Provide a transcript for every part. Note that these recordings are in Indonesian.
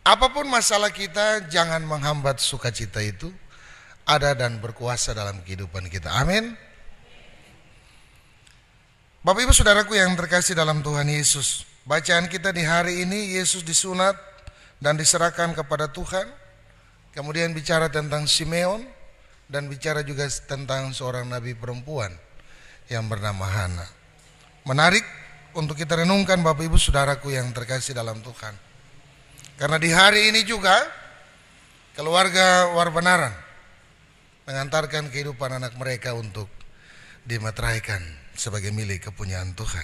Apapun masalah kita, jangan menghambat sukacita itu ada dan berkuasa dalam kehidupan kita. Amin. Bapak Ibu Saudaraku yang terkasih dalam Tuhan Yesus, bacaan kita di hari ini, Yesus disunat dan diserahkan kepada Tuhan. Kemudian bicara tentang Simeon dan bicara juga tentang seorang nabi perempuan yang bernama Hana. Menarik untuk kita renungkan Bapak Ibu Saudaraku yang terkasih dalam Tuhan. Karena di hari ini juga keluarga Warbenaran mengantarkan kehidupan anak mereka untuk dimeteraikan sebagai milik kepunyaan Tuhan.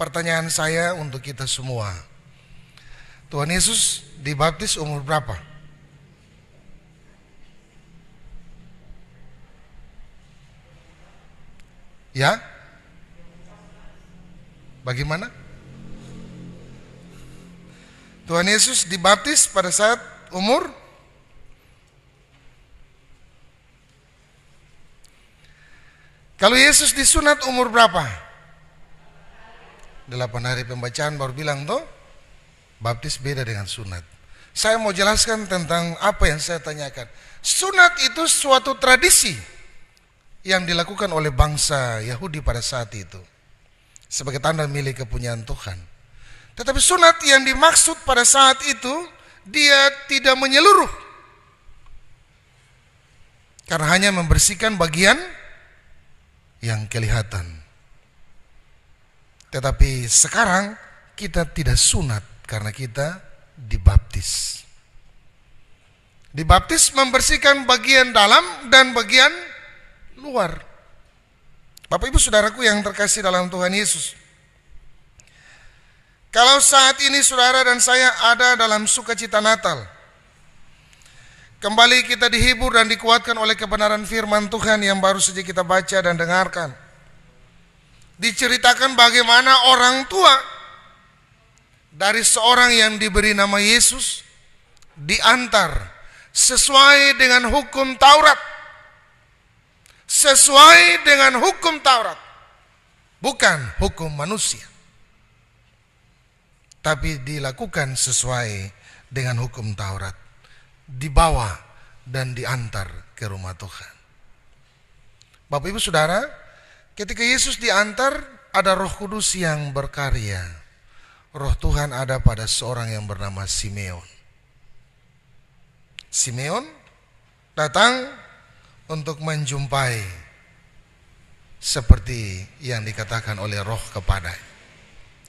Pertanyaan saya untuk kita semua, Tuhan Yesus dibaptis umur berapa? Ya? Bagaimana? Tuhan Yesus dibaptis pada saat umur Kalau Yesus disunat umur berapa? 8 hari pembacaan baru bilang toh, baptis beda dengan sunat. Saya mau jelaskan tentang apa yang saya tanyakan. Sunat itu suatu tradisi yang dilakukan oleh bangsa Yahudi pada saat itu sebagai tanda milik kepunyaan Tuhan. Tetapi sunat yang dimaksud pada saat itu dia tidak menyeluruh, karena hanya membersihkan bagian yang kelihatan. Tetapi sekarang kita tidak sunat karena kita dibaptis. Dibaptis membersihkan bagian dalam dan bagian luar. Bapak Ibu Saudaraku yang terkasih dalam Tuhan Yesus, kalau saat ini saudara dan saya ada dalam sukacita Natal, kembali kita dihibur dan dikuatkan oleh kebenaran firman Tuhan yang baru saja kita baca dan dengarkan. Diceritakan bagaimana orang tua dari seorang yang diberi nama Yesus diantar sesuai dengan hukum Taurat. Sesuai dengan hukum Taurat, bukan hukum manusia, tapi dilakukan sesuai dengan hukum Taurat, dibawa dan diantar ke rumah Tuhan. Bapak Ibu Saudara, ketika Yesus diantar, ada Roh Kudus yang berkarya. Roh Tuhan ada pada seorang yang bernama Simeon. Simeon datang untuk menjumpai seperti yang dikatakan oleh Roh kepadanya.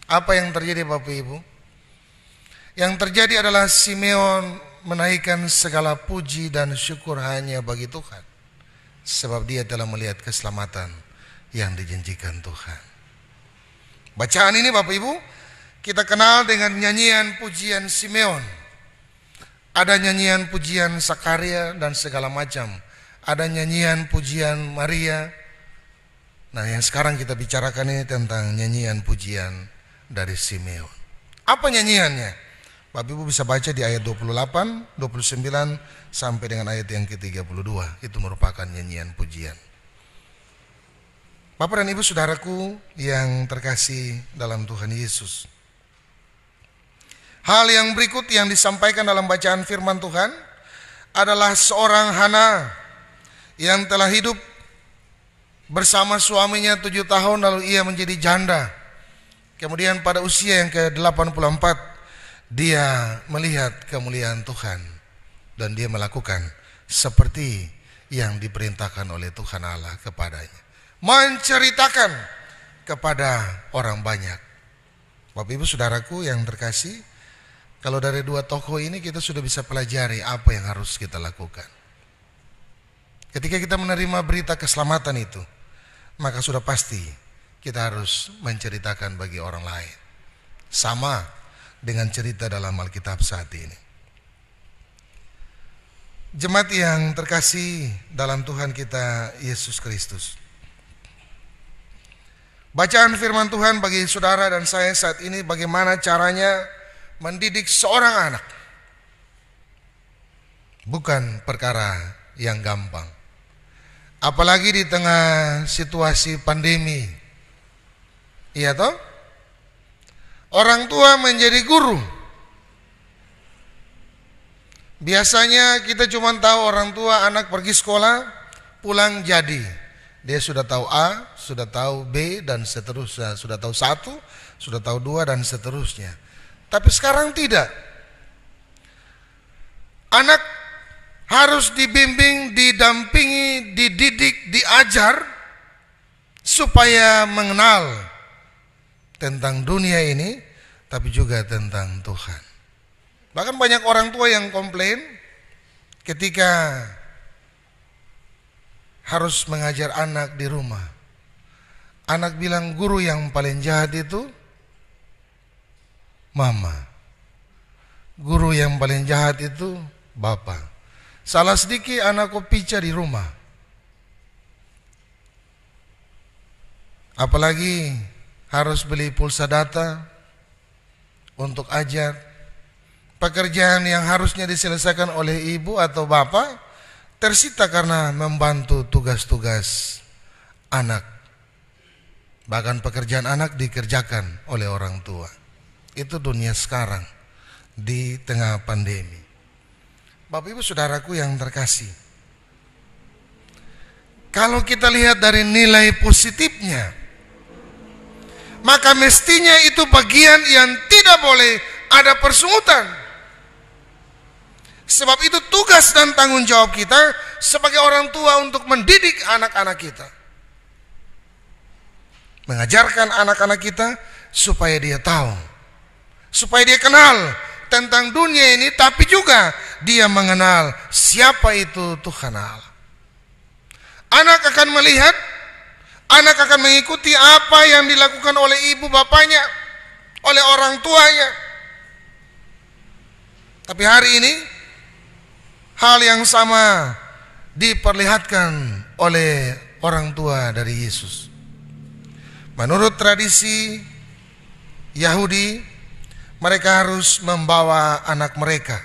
Apa yang terjadi Bapak Ibu? Yang terjadi adalah Simeon menaikkan segala puji dan syukur hanya bagi Tuhan, sebab dia telah melihat keselamatan yang dijanjikan Tuhan. Bacaan ini Bapak Ibu kita kenal dengan nyanyian pujian Simeon. Ada nyanyian pujian Sakaria dan segala macam. Ada nyanyian pujian Maria. Nah, yang sekarang kita bicarakan ini tentang nyanyian pujian dari Simeon. Apa nyanyiannya? Bapak Ibu bisa baca di ayat 28, 29 sampai dengan ayat yang ke-32. Itu merupakan nyanyian pujian. Bapak dan Ibu Saudaraku yang terkasih dalam Tuhan Yesus, hal yang berikut yang disampaikan dalam bacaan firman Tuhan adalah seorang Hana yang telah hidup bersama suaminya 7 tahun lalu ia menjadi janda. Kemudian pada usia yang ke-84 dia melihat kemuliaan Tuhan dan dia melakukan seperti yang diperintahkan oleh Tuhan Allah kepadanya, menceritakan kepada orang banyak. Bapak Ibu Saudaraku yang terkasih, kalau dari dua tokoh ini kita sudah bisa pelajari apa yang harus kita lakukan. Ketika kita menerima berita keselamatan itu, maka sudah pasti kita harus menceritakan bagi orang lain. Sama dengan cerita dalam Alkitab saat ini. Jemaat yang terkasih dalam Tuhan kita Yesus Kristus, bacaan firman Tuhan bagi saudara dan saya saat ini bagaimana caranya mendidik seorang anak. Bukan perkara yang gampang. Apalagi di tengah situasi pandemi. Iya toh? Orang tua menjadi guru Biasanya kita cuma tahu orang tua anak pergi sekolah, pulang jadi. Dia sudah tahu A, sudah tahu B, dan seterusnya. Sudah tahu 1, sudah tahu 2, dan seterusnya. Tapi sekarang tidak. Anak harus dibimbing, didampingi, dididik, diajar supaya mengenal tentang dunia ini, tapi juga tentang Tuhan. Bahkan banyak orang tua yang komplain ketika harus mengajar anak di rumah. Anak bilang guru yang paling jahat itu mama. Guru yang paling jahat itu bapak. Salah sedikit anakku pica di rumah. Apalagi harus beli pulsa data untuk ajar. Pekerjaan yang harusnya diselesaikan oleh ibu atau bapak tersita karena membantu tugas-tugas anak. Bahkan pekerjaan anak dikerjakan oleh orang tua. Itu dunia sekarang di tengah pandemi. Bapak Ibu Saudaraku yang terkasih, kalau kita lihat dari nilai positifnya, maka mestinya itu bagian yang tidak boleh ada persungutan. Sebab itu tugas dan tanggung jawab kita sebagai orang tua untuk mendidik anak-anak kita. Mengajarkan anak-anak kita supaya dia tahu, supaya dia kenal tentang dunia ini, tapi juga dia mengenal siapa itu Tuhan Allah. Anak akan melihat, anak akan mengikuti apa yang dilakukan oleh ibu bapaknya, oleh orang tuanya. Tapi hari ini hal yang sama diperlihatkan oleh orang tua dari Yesus. Menurut tradisi Yahudi, mereka harus membawa anak mereka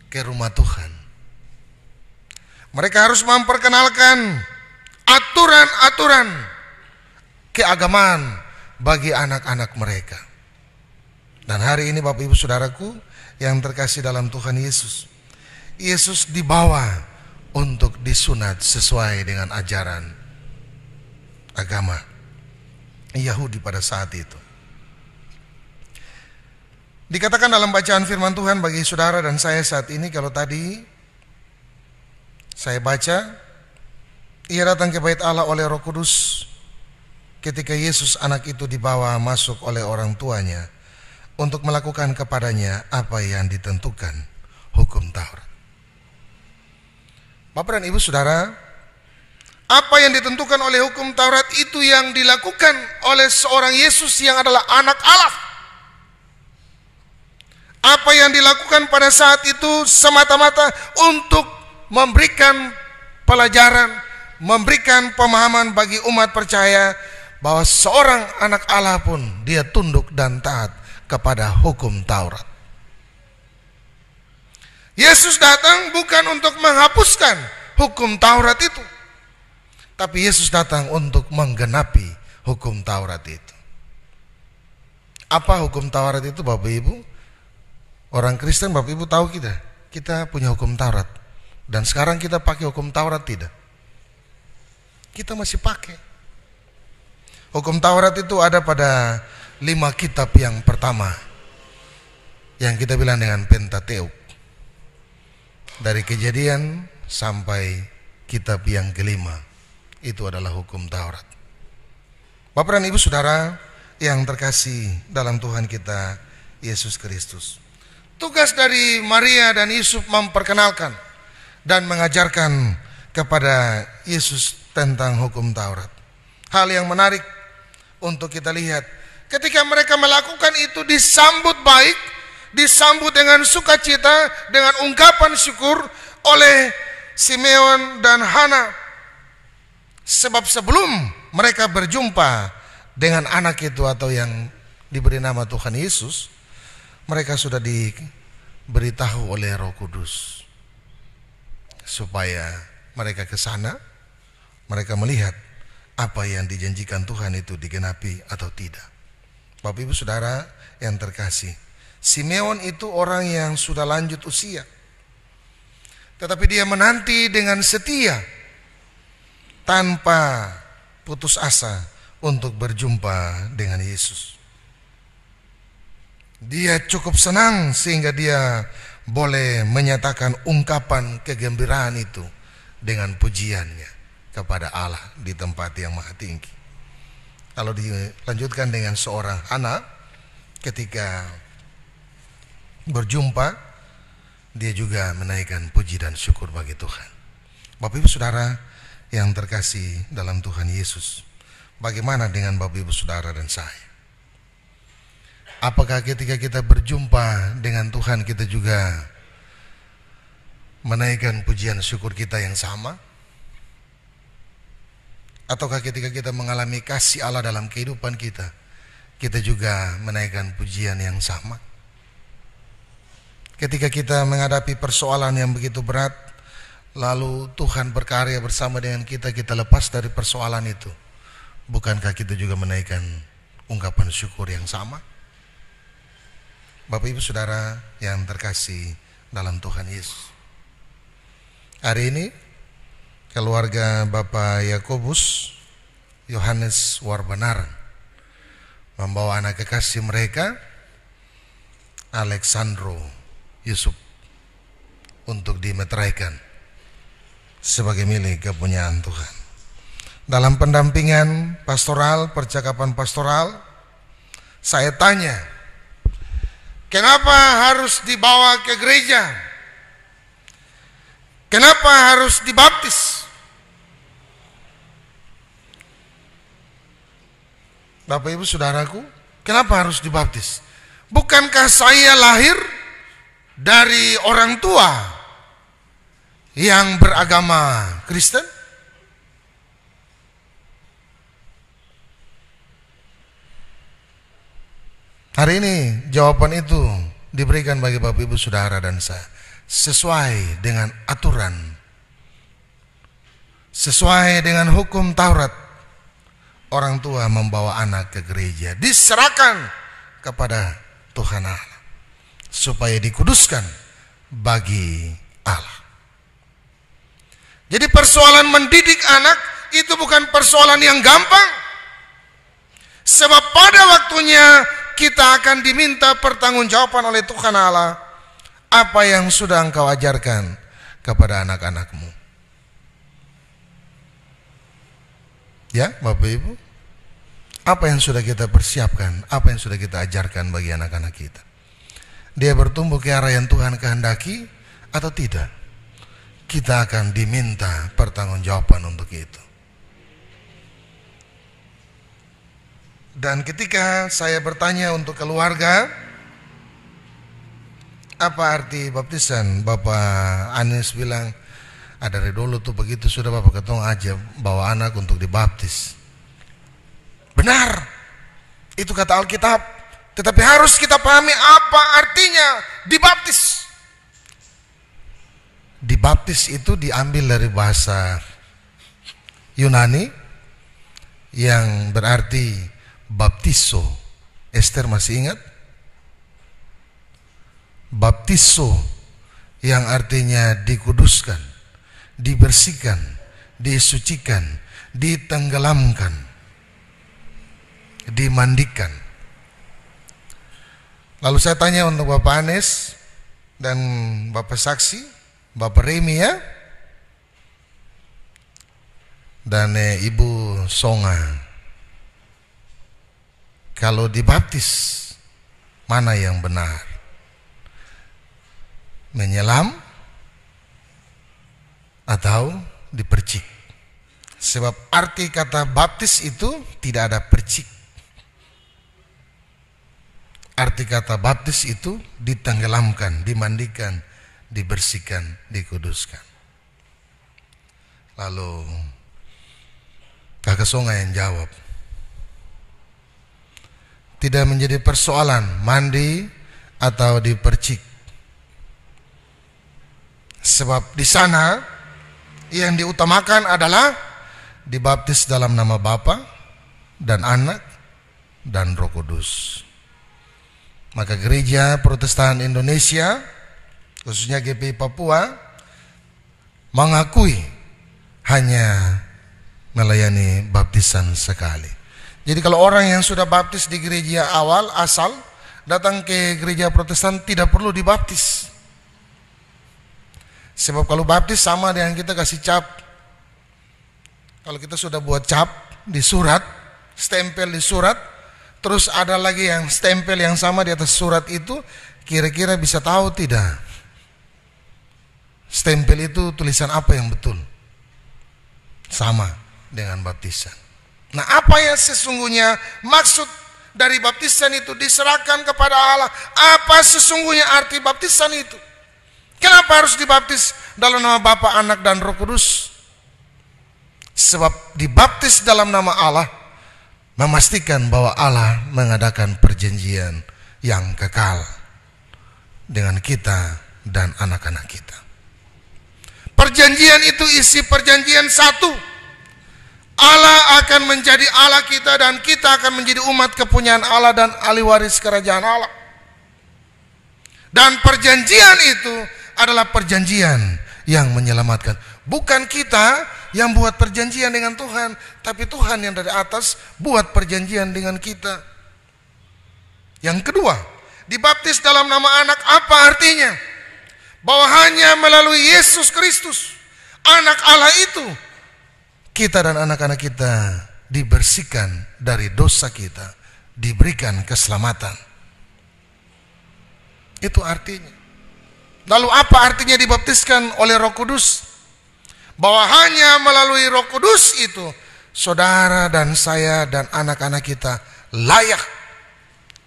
ke rumah Tuhan. Mereka harus memperkenalkan aturan-aturan keagamaan bagi anak-anak mereka. Dan hari ini Bapak Ibu Saudaraku yang terkasih dalam Tuhan Yesus, Yesus dibawa untuk disunat sesuai dengan ajaran agama Yahudi pada saat itu. Dikatakan dalam bacaan firman Tuhan bagi saudara dan saya saat ini, kalau tadi saya baca, ia datang ke bait Allah oleh Roh Kudus ketika Yesus anak itu dibawa masuk oleh orang tuanya untuk melakukan kepadanya apa yang ditentukan hukum Taurat. Bapak dan Ibu Saudara, apa yang ditentukan oleh hukum Taurat itu yang dilakukan oleh seorang Yesus yang adalah anak Allah. Apa yang dilakukan pada saat itu semata-mata untuk memberikan pelajaran, memberikan pemahaman bagi umat percaya bahwa seorang anak Allah pun dia tunduk dan taat kepada hukum Taurat. Yesus datang bukan untuk menghapuskan hukum Taurat itu, tapi Yesus datang untuk menggenapi hukum Taurat itu. Apa hukum Taurat itu Bapak Ibu? Orang Kristen Bapak Ibu tahu kita punya hukum Taurat. Dan sekarang kita pakai hukum Taurat tidak? Kita masih pakai. Hukum Taurat itu ada pada 5 kitab yang pertama, yang kita bilang dengan Pentateuk. Dari Kejadian sampai kitab yang kelima, itu adalah hukum Taurat. Bapak dan Ibu Saudara yang terkasih dalam Tuhan kita Yesus Kristus, tugas dari Maria dan Yusuf memperkenalkan dan mengajarkan kepada Yesus tentang hukum Taurat. Hal yang menarik untuk kita lihat, ketika mereka melakukan itu disambut baik, disambut dengan sukacita, dengan ungkapan syukur oleh Simeon dan Hana. Sebab sebelum mereka berjumpa dengan anak itu atau yang diberi nama Tuhan Yesus, mereka sudah diberitahu oleh Roh Kudus supaya mereka ke sana, mereka melihat apa yang dijanjikan Tuhan itu digenapi atau tidak. Bapak Ibu Saudara yang terkasih, Simeon itu orang yang sudah lanjut usia, tetapi dia menanti dengan setia tanpa putus asa untuk berjumpa dengan Yesus. Dia cukup senang sehingga dia boleh menyatakan ungkapan kegembiraan itu dengan pujiannya kepada Allah di tempat yang maha tinggi. Kalau dilanjutkan dengan seorang anak, ketika berjumpa, dia juga menaikkan puji dan syukur bagi Tuhan. Bapak Ibu Saudara yang terkasih dalam Tuhan Yesus, bagaimana dengan Bapak Ibu Saudara dan saya? Apakah ketika kita berjumpa dengan Tuhan kita juga menaikkan pujian syukur kita yang sama? Ataukah ketika kita mengalami kasih Allah dalam kehidupan kita, kita juga menaikkan pujian yang sama? Ketika kita menghadapi persoalan yang begitu berat, lalu Tuhan berkarya bersama dengan kita, kita lepas dari persoalan itu, bukankah kita juga menaikkan ungkapan syukur yang sama? Bapak Ibu Saudara yang terkasih dalam Tuhan Yesus, hari ini keluarga Bapak Yakobus Yohanes Warbanaran membawa anak kekasih mereka, Alexandro Yusuf, untuk dimeteraikan sebagai milik kepunyaan Tuhan. Dalam pendampingan pastoral, percakapan pastoral, saya tanya, kenapa harus dibawa ke gereja? Kenapa harus dibaptis? Bapak Ibu Saudaraku, kenapa harus dibaptis? Bukankah saya lahir dari orang tua yang beragama Kristen? Hari ini jawaban itu diberikan bagi Bapak Ibu Saudara dan saya, sesuai dengan aturan, sesuai dengan hukum Taurat. Orang tua membawa anak ke gereja, diserahkan kepada Tuhan Allah supaya dikuduskan bagi Allah. Jadi persoalan mendidik anak itu bukan persoalan yang gampang, sebab pada waktunya kita akan diminta pertanggungjawaban oleh Tuhan Allah apa yang sudah engkau ajarkan kepada anak-anakmu. Ya Bapak Ibu, apa yang sudah kita persiapkan, apa yang sudah kita ajarkan bagi anak-anak kita? Dia bertumbuh ke arah yang Tuhan kehendaki atau tidak? Kita akan diminta pertanggungjawaban untuk itu. Dan ketika saya bertanya untuk keluarga, apa arti baptisan? Bapak Anies bilang, dari dulu tuh begitu sudah Bapak ketong aja bawa anak untuk dibaptis. Benar, itu kata Alkitab. Tetapi harus kita pahami apa artinya dibaptis. Dibaptis itu diambil dari bahasa Yunani yang berarti baptiso. Esther masih ingat? Baptiso yang artinya dikuduskan, dibersihkan, disucikan, ditenggelamkan, dimandikan. Lalu saya tanya untuk Bapak Anies dan Bapak Saksi, Bapak Remi ya, dan Ibu Songa, kalau dibaptis mana yang benar? Menyelam atau dipercik? Sebab arti kata baptis itu tidak ada percik. Arti kata baptis itu ditenggelamkan, dimandikan, dibersihkan, dikuduskan. Lalu Kakak Songa yang jawab, tidak menjadi persoalan mandi atau dipercik. Sebab di sana yang diutamakan adalah dibaptis dalam nama Bapa dan Anak dan Roh Kudus. Maka gereja Protestan Indonesia, khususnya GPI Papua, mengakui hanya melayani baptisan sekali. Jadi kalau orang yang sudah baptis di gereja awal asal datang ke gereja Protestan tidak perlu dibaptis. Sebab kalau baptis sama dengan kita kasih cap. Kalau kita sudah buat cap di surat, stempel di surat, terus ada lagi yang stempel yang sama di atas surat itu, kira-kira bisa tahu tidak stempel itu tulisan apa yang betul? Sama dengan baptisan. Nah, apa yang sesungguhnya maksud dari baptisan itu? Diserahkan kepada Allah. Apa sesungguhnya arti baptisan itu? Kenapa harus dibaptis dalam nama Bapa, Anak, dan Roh Kudus? Sebab dibaptis dalam nama Allah memastikan bahwa Allah mengadakan perjanjian yang kekal dengan kita dan anak-anak kita. Perjanjian itu isi perjanjian satu. Allah akan menjadi Allah kita dan kita akan menjadi umat kepunyaan Allah dan ahli waris kerajaan Allah. Dan perjanjian itu adalah perjanjian yang menyelamatkan. Bukan kita yang buat perjanjian dengan Tuhan, tapi Tuhan yang dari atas buat perjanjian dengan kita. Yang kedua, dibaptis dalam nama Anak. Apa artinya? Bahwa hanya melalui Yesus Kristus, Anak Allah itu, kita dan anak-anak kita dibersihkan dari dosa kita, diberikan keselamatan. Itu artinya. Lalu apa artinya dibaptiskan oleh Roh Kudus? Bahwa hanya melalui Roh Kudus itu saudara dan saya dan anak-anak kita layak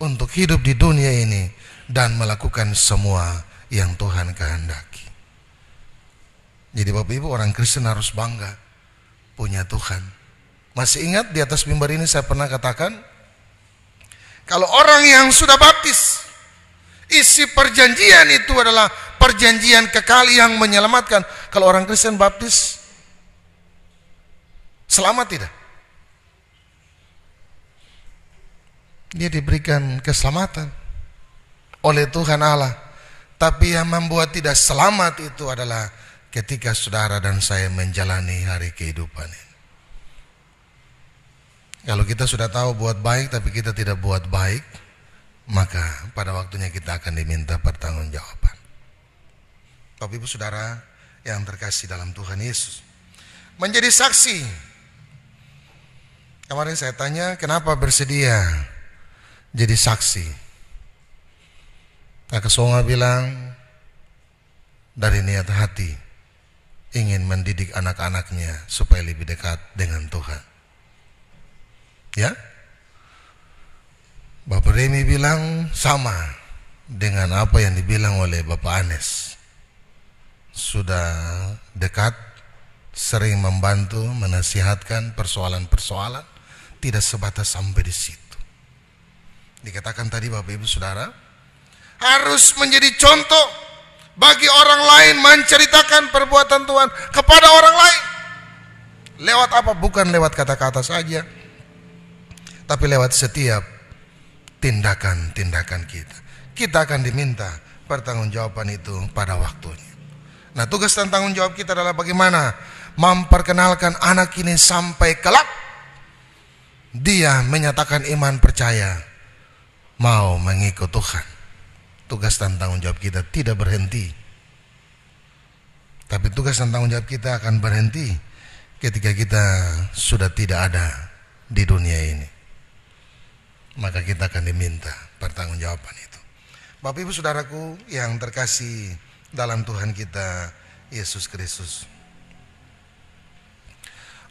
untuk hidup di dunia ini dan melakukan semua yang Tuhan kehendaki. Jadi Bapak Ibu, orang Kristen harus bangga punya Tuhan. Masih ingat di atas mimbar ini saya pernah katakan, kalau orang yang sudah baptis, isi perjanjian itu adalah perjanjian kekal yang menyelamatkan. Kalau orang Kristen baptis, selamat tidak? Dia diberikan keselamatan oleh Tuhan Allah. Tapi yang membuat tidak selamat itu adalah ketika saudara dan saya menjalani hari kehidupan ini. Kalau kita sudah tahu buat baik tapi kita tidak buat baik, maka pada waktunya kita akan diminta pertanggungjawaban. Bapak Ibu Saudara yang terkasih dalam Tuhan Yesus, menjadi saksi. Kemarin saya tanya, kenapa bersedia jadi saksi? Kak Songa bilang, dari niat hati ingin mendidik anak-anaknya supaya lebih dekat dengan Tuhan. Ya? Bapak Remi bilang sama dengan apa yang dibilang oleh Bapak Anes. Sudah dekat, sering membantu, menasihatkan persoalan-persoalan, tidak sebatas sampai di situ. Dikatakan tadi Bapak Ibu Saudara, harus menjadi contoh bagi orang lain menceritakan perbuatan Tuhan kepada orang lain. Lewat apa? Bukan lewat kata-kata saja, tapi lewat setiap tindakan-tindakan kita. Kita akan diminta pertanggungjawaban itu pada waktunya. Nah, tugas dan tanggung jawab kita adalah bagaimana memperkenalkan anak ini sampai kelak dia menyatakan iman percaya, mau mengikut Tuhan. Tugas dan tanggung jawab kita tidak berhenti. Tapi tugas dan tanggung jawab kita akan berhenti ketika kita sudah tidak ada di dunia ini. Maka kita akan diminta pertanggungjawaban itu. Bapak Ibu Saudaraku yang terkasih dalam Tuhan kita Yesus Kristus,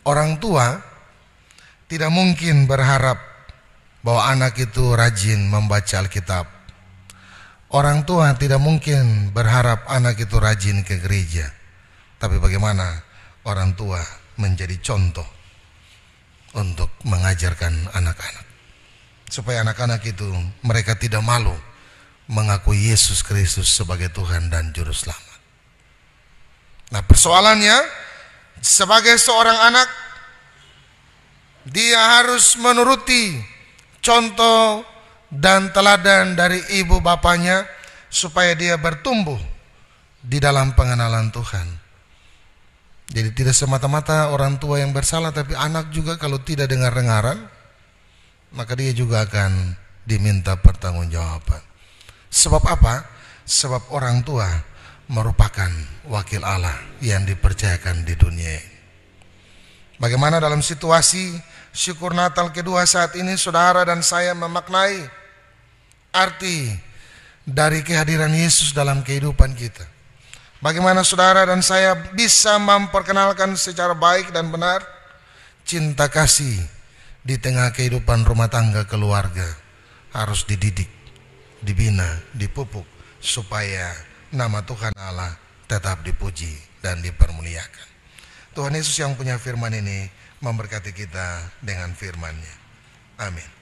orang tua tidak mungkin berharap bahwa anak itu rajin membaca Alkitab. Orang tua tidak mungkin berharap anak itu rajin ke gereja. Tapi bagaimana orang tua menjadi contoh untuk mengajarkan anak-anak, supaya anak-anak itu mereka tidak malu mengakui Yesus Kristus sebagai Tuhan dan Juru Selamat. Nah, persoalannya sebagai seorang anak, dia harus menuruti contoh dan teladan dari ibu bapanya supaya dia bertumbuh di dalam pengenalan Tuhan. Jadi tidak semata-mata orang tua yang bersalah, tapi anak juga kalau tidak dengar-dengaran, maka dia juga akan diminta pertanggungjawaban. Sebab apa? Sebab orang tua merupakan wakil Allah yang dipercayakan di dunia ini. Bagaimana dalam situasi syukur Natal kedua saat ini saudara dan saya memaknai arti dari kehadiran Yesus dalam kehidupan kita? Bagaimana saudara dan saya bisa memperkenalkan secara baik dan benar cinta kasih di tengah kehidupan rumah tangga keluarga? Harus dididik, dibina, dipupuk supaya nama Tuhan Allah tetap dipuji dan dipermuliakan. Tuhan Yesus yang punya firman ini memberkati kita dengan firman-Nya. Amin.